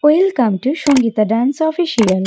Welcome to Sangeeta Dance Official.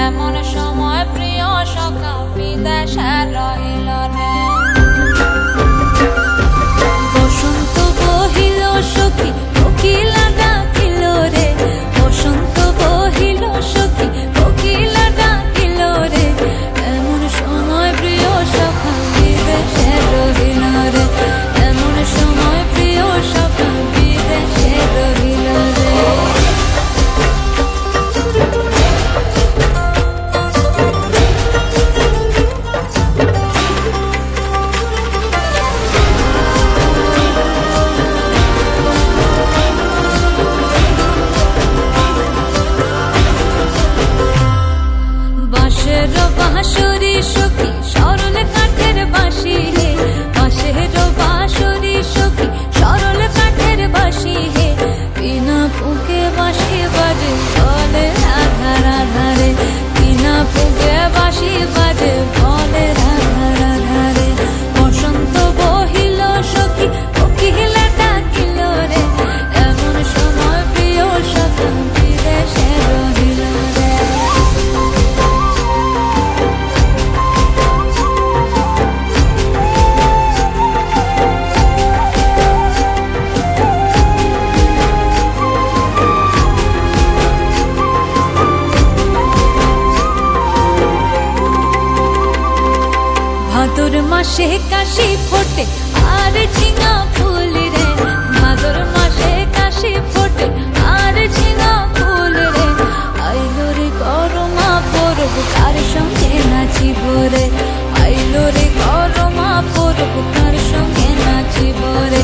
এমন সময় প্রিয় সখা বিদেশে রহিল রে বসন্ত বহিল সখী কোকিলা ডাকিল রে বসন্ত বহিল সখী কোকিলা ডাকিল রে এমন সময় প্রিয় সখা বিদেশে রহিল রে এমন সময় প্রিয় সখা বিদেশে রহিল রে বাঁশরি সখী সরল কাঠের বাঁশি হে বাঁশের বাঁশরি সখী সরল কাঠের বাঁশি হে বিনা ফুঁকে বাঁশি বাজে বলে রাধা রাধা রে বিনা ফুঁকে বাঁশি বাজে বলে রাধা রাধা রে বসন্ত বহিল সখী কোকিলা ডাকিল রে এমন সময় প্রিয় সখা বিদেশে রহিল রে ভাদর মাসে কাশি ফোটে আর ঝিঙা ফুল রে ভাদর মাসে কাশি ফোটে আর ঝিঙা ফুল রে আইলো রে করমা পরব কার সঙ্গে নাচিব রে আইলো রে করমা পরব কার সঙ্গে নাচিব রে